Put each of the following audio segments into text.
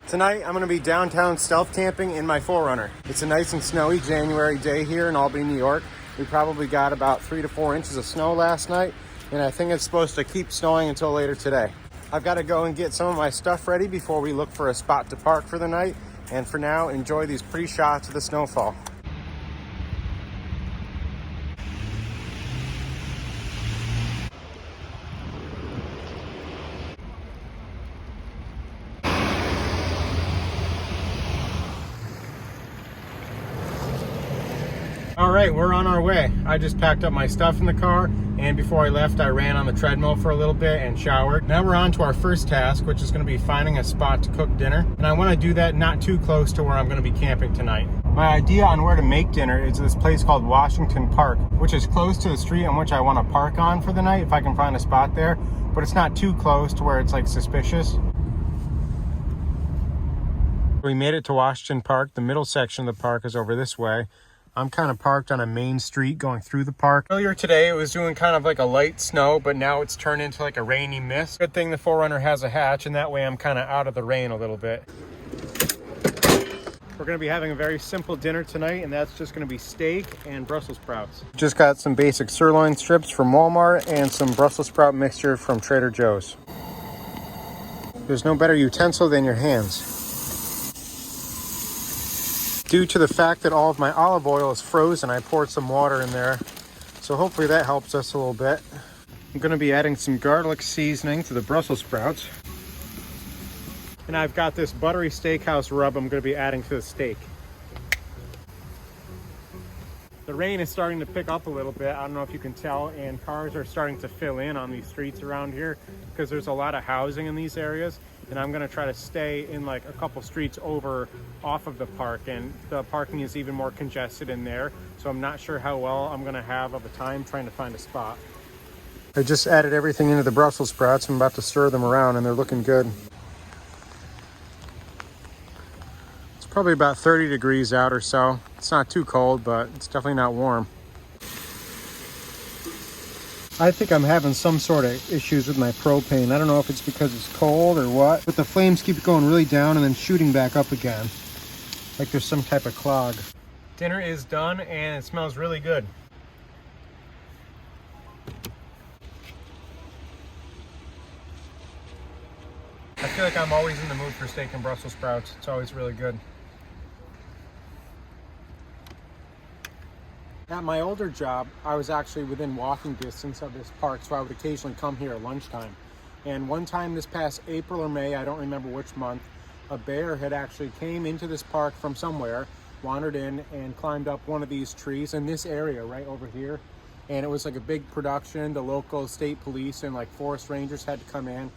Tonight, I'm going to be downtown stealth camping in my 4Runner. It's a nice and snowy January day here in Albany, New York. We probably got about 3 to 4 inches of snow last night, and I think it's supposed to keep snowing until later today. I've got to go and get some of my stuff ready before we look for a spot to park for the night, and for now, enjoy these pretty shots of the snowfall. All right, we're on our way. I just packed up my stuff in the car, and before I left, I ran on the treadmill for a little bit and showered. Now we're on to our first task, which is going to be finding a spot to cook dinner. And I want to do that not too close to where I'm going to be camping tonight. My idea on where to make dinner is this place called Washington Park, which is close to the street on which I want to park on for the night if I can find a spot there, but it's not too close to where it's like suspicious. We made it to Washington Park. The middle section of the park is over this way. I'm kind of parked on a main street going through the park. Earlier today, it was doing kind of like a light snow, but now it's turned into like a rainy mist. Good thing the 4Runner has a hatch, and that way I'm kind of out of the rain a little bit. We're going to be having a very simple dinner tonight, and that's just going to be steak and Brussels sprouts. Just got some basic sirloin strips from Walmart and some Brussels sprout mixture from Trader Joe's. There's no better utensil than your hands. Due to the fact that all of my olive oil is frozen, I poured some water in there. So hopefully that helps us a little bit. I'm going to be adding some garlic seasoning to the Brussels sprouts. And I've got this buttery steakhouse rub I'm going to be adding to the steak. The rain is starting to pick up a little bit. I don't know if you can tell, and cars are starting to fill in on these streets around here because there's a lot of housing in these areas. And I'm gonna try to stay in like a couple streets over off of the park, and the parking is even more congested in there. So I'm not sure how well I'm gonna have of a time trying to find a spot. I just added everything into the Brussels sprouts. I'm about to stir them around and they're looking good. It's probably about 30 degrees out or so. It's not too cold, but it's definitely not warm. I think I'm having some sort of issues with my propane. I don't know if it's because it's cold or what, but the flames keep going really down and then shooting back up again. Like there's some type of clog. Dinner is done and it smells really good. I feel like I'm always in the mood for steak and Brussels sprouts. It's always really good. At my older job, I was actually within walking distance of this park, so I would occasionally come here at lunchtime. And one time this past April or May, I don't remember which month, a bear had actually came into this park from somewhere, wandered in and climbed up one of these trees in this area right over here. And it was like a big production. The local state police and like forest rangers had to come in,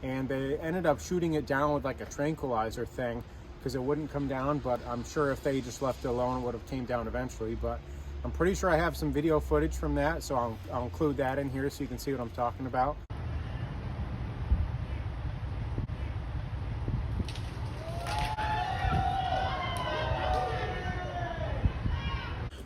and they ended up shooting it down with like a tranquilizer thing because it wouldn't come down, but I'm sure if they just left it alone, it would have came down eventually. But I'm pretty sure I have some video footage from that, so I'll include that in here so you can see what I'm talking about.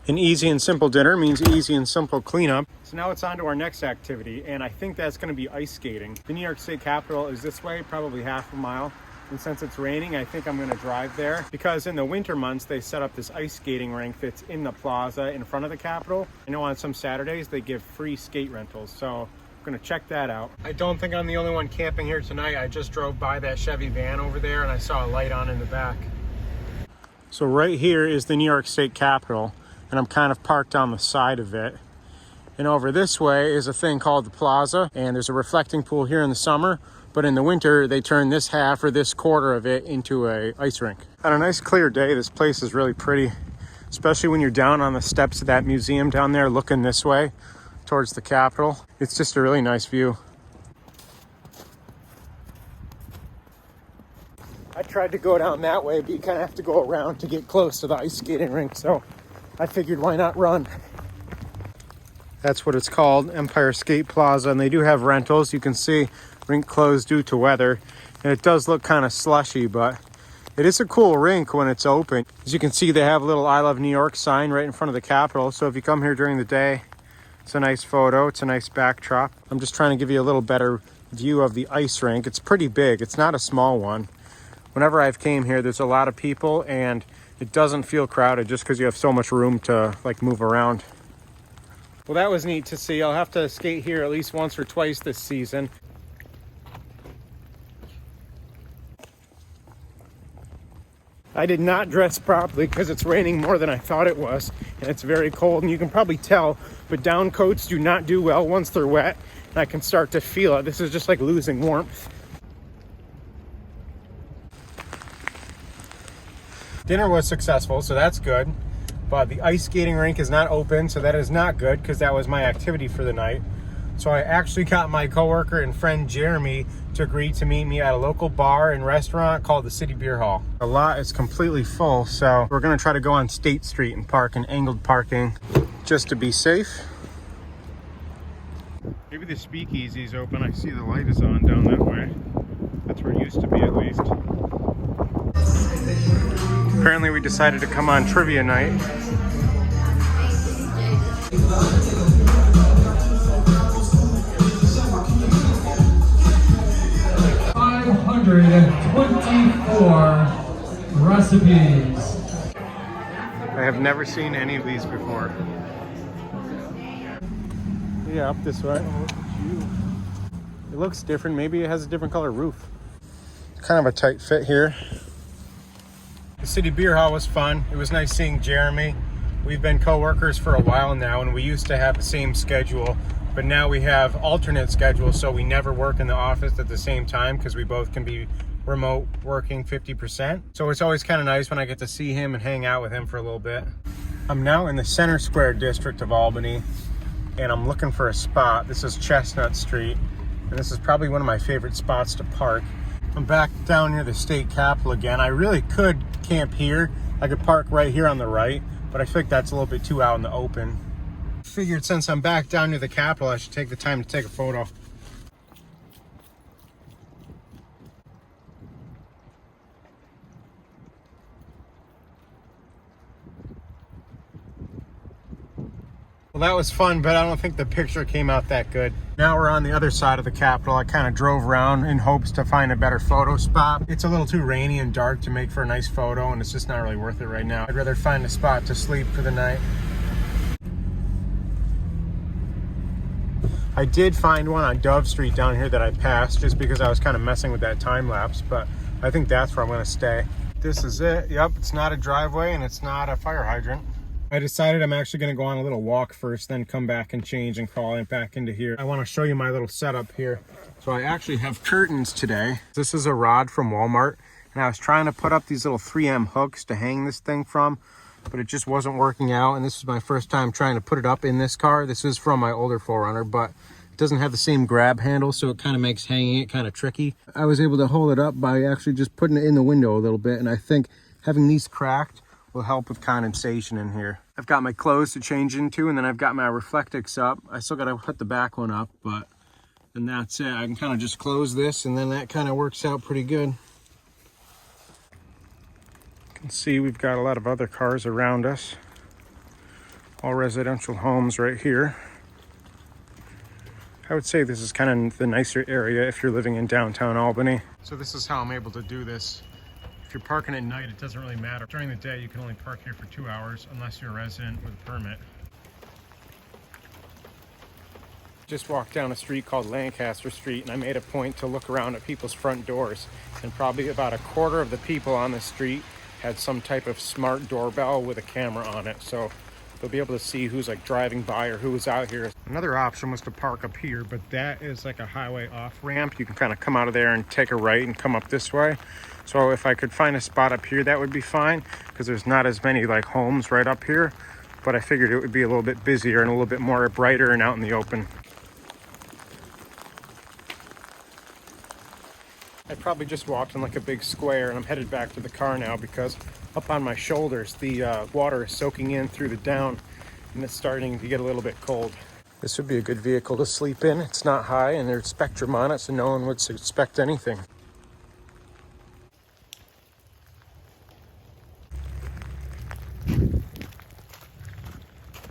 An easy and simple dinner means easy and simple cleanup. So now it's on to our next activity, and I think that's going to be ice skating. The New York State Capitol is this way, probably half a mile. And since it's raining, I think I'm going to drive there because in the winter months, they set up this ice skating rink that's in the plaza in front of the Capitol. I know on some Saturdays, they give free skate rentals. So I'm going to check that out. I don't think I'm the only one camping here tonight. I just drove by that Chevy van over there and I saw a light on in the back. So right here is the New York State Capitol, and I'm kind of parked on the side of it. And over this way is a thing called the plaza, and there's a reflecting pool here in the summer. But in the winter, they turn this half or this quarter of it into a ice rink. On a nice clear day, this place is really pretty, especially when you're down on the steps of that museum down there looking this way towards the Capitol. It's just a really nice view. I tried to go down that way, but you kind of have to go around to get close to the ice skating rink, so I figured why not run. That's what it's called, Empire Skate Plaza, and they do have rentals. You can see rink closed due to weather, and it does look kind of slushy, but it is a cool rink when it's open. As you can see, they have a little I Love New York sign right in front of the Capitol, so if you come here during the day, it's a nice photo, it's a nice backdrop. I'm just trying to give you a little better view of the ice rink. It's pretty big, it's not a small one, Whenever I've came here, there's a lot of people and it doesn't feel crowded just because you have so much room to like move around. Well, that was neat to see. I'll have to skate here at least once or twice this season. I did not dress properly because it's raining more than I thought it was, and it's very cold, and you can probably tell, but down coats do not do well once they're wet, and I can start to feel it. This is just like losing warmth. Dinner was successful, so that's good, but the ice skating rink is not open, so that is not good because that was my activity for the night. So I actually got my coworker and friend Jeremy to agree to meet me at a local bar and restaurant called the City Beer Hall. The lot is completely full, so we're gonna try to go on State Street and park in angled parking just to be safe. Maybe the speakeasy's open. I see the light is on down that way. That's where it used to be at least. Apparently we decided to come on trivia night. Recipes. I have never seen any of these before. Yeah, up this way. It looks different. Maybe it has a different color roof. Kind of a tight fit here. The City Beer Hall was fun. It was nice seeing Jeremy. We've been co-workers for a while now, and we used to have the same schedule, but now we have alternate schedules, so we never work in the office at the same time because we both can be remote working 50%. So it's always kind of nice when I get to see him and hang out with him for a little bit. I'm now in the Center Square district of Albany, and I'm looking for a spot. This is Chestnut Street, and this is probably one of my favorite spots to park. I'm back down near the state capitol again. I really could camp here. I could park right here on the right, but I think that's a little bit too out in the open. Figured since I'm back down near the capitol, I should take the time to take a photo. Well, that was fun, but I don't think the picture came out that good. Now we're on the other side of the Capitol. I kind of drove around in hopes to find a better photo spot. It's a little too rainy and dark to make for a nice photo, and it's just not really worth it right now. I'd rather find a spot to sleep for the night. I did find one on Dove Street down here that I passed just because I was kind of messing with that time lapse, but I think that's where I'm gonna stay. This is it. Yep, it's not a driveway and it's not a fire hydrant. I decided I'm actually going to go on a little walk first, then come back and change and crawl back into here. I want to show you my little setup here. So I actually have curtains today. This is a rod from Walmart, and I was trying to put up these little 3M hooks to hang this thing from, but it just wasn't working out, and this is my first time trying to put it up in this car. This is from my older 4Runner, but it doesn't have the same grab handle, so it kind of makes hanging it kind of tricky. I was able to hold it up by actually just putting it in the window a little bit, and I think having these cracked will help with condensation in here. I've got my clothes to change into, and then I've got my Reflectix up. I still got to put the back one up, but then that's it. I can kind of just close this, and then that kind of works out pretty good. You can see we've got a lot of other cars around us. All residential homes right here. I would say this is kind of the nicer area if you're living in downtown Albany. So this is how I'm able to do this. If you're parking at night, it doesn't really matter. During the day, you can only park here for 2 hours unless you're a resident with a permit. Just walked down a street called Lancaster Street, and I made a point to look around at people's front doors. And probably about a quarter of the people on the street had some type of smart doorbell with a camera on it. So they'll be able to see who's like driving by or who was out here. Another option was to park up here, but that is like a highway off ramp. You can kind of come out of there and take a right and come up this way. So if I could find a spot up here, that would be fine, because there's not as many like homes right up here, but I figured it would be a little bit busier and a little bit more brighter and out in the open. I probably just walked in like a big square, and I'm headed back to the car now because up on my shoulders, the water is soaking in through the down, and it's starting to get a little bit cold. This would be a good vehicle to sleep in. It's not high, and there's Spectrum on it, so no one would suspect anything.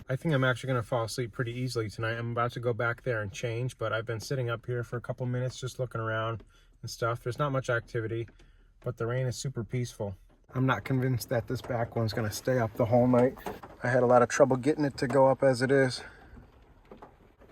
I think I'm actually going to fall asleep pretty easily tonight. I'm about to go back there and change, but I've been sitting up here for a couple minutes just looking around and stuff. There's not much activity. but the rain is super peaceful. I'm not convinced that this back one's gonna stay up the whole night. I had a lot of trouble getting it to go up as it is.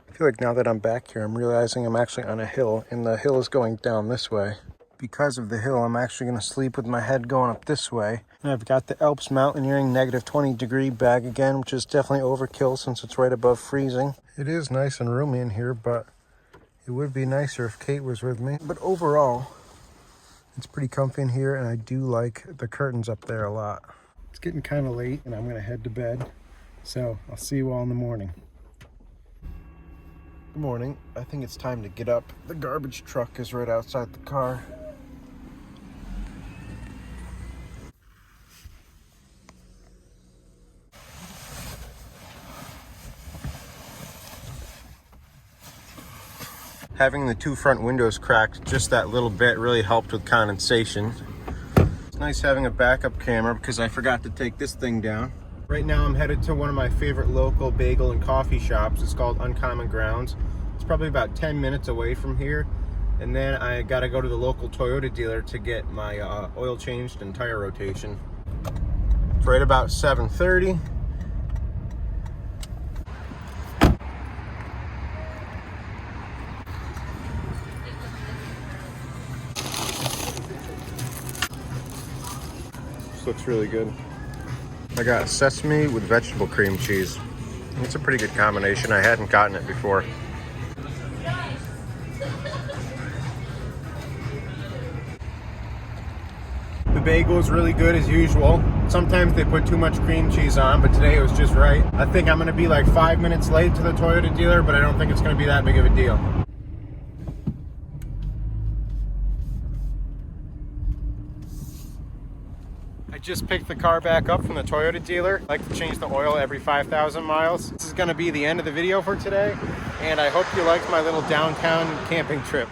I feel like now that I'm back here, I'm realizing I'm actually on a hill, and the hill is going down this way. Because of the hill, I'm actually gonna sleep with my head going up this way. And I've got the Alps Mountaineering -20-degree bag again, which is definitely overkill since it's right above freezing. It is nice and roomy in here, but it would be nicer if Kate was with me. But overall, it's pretty comfy in here, and I do like the curtains up there a lot. It's getting kind of late, and I'm gonna head to bed. So I'll see you all in the morning. Good morning. I think it's time to get up. The garbage truck is right outside the car. Having the two front windows cracked just that little bit really helped with condensation. It's nice having a backup camera because I forgot to take this thing down. Right now I'm headed to one of my favorite local bagel and coffee shops. It's called Uncommon Grounds. It's probably about 10 minutes away from here. And then I gotta go to the local Toyota dealer to get my oil changed and tire rotation. It's right about 7:30. This looks really good. I got sesame with vegetable cream cheese. It's a pretty good combination. I hadn't gotten it before. The bagel is really good as usual. Sometimes they put too much cream cheese on, but today it was just right. I think I'm gonna be like 5 minutes late to the Toyota dealer, but I don't think it's gonna be that big of a deal. I just picked the car back up from the Toyota dealer. I like to change the oil every 5,000 miles. This is gonna be the end of the video for today, and I hope you liked my little downtown camping trip.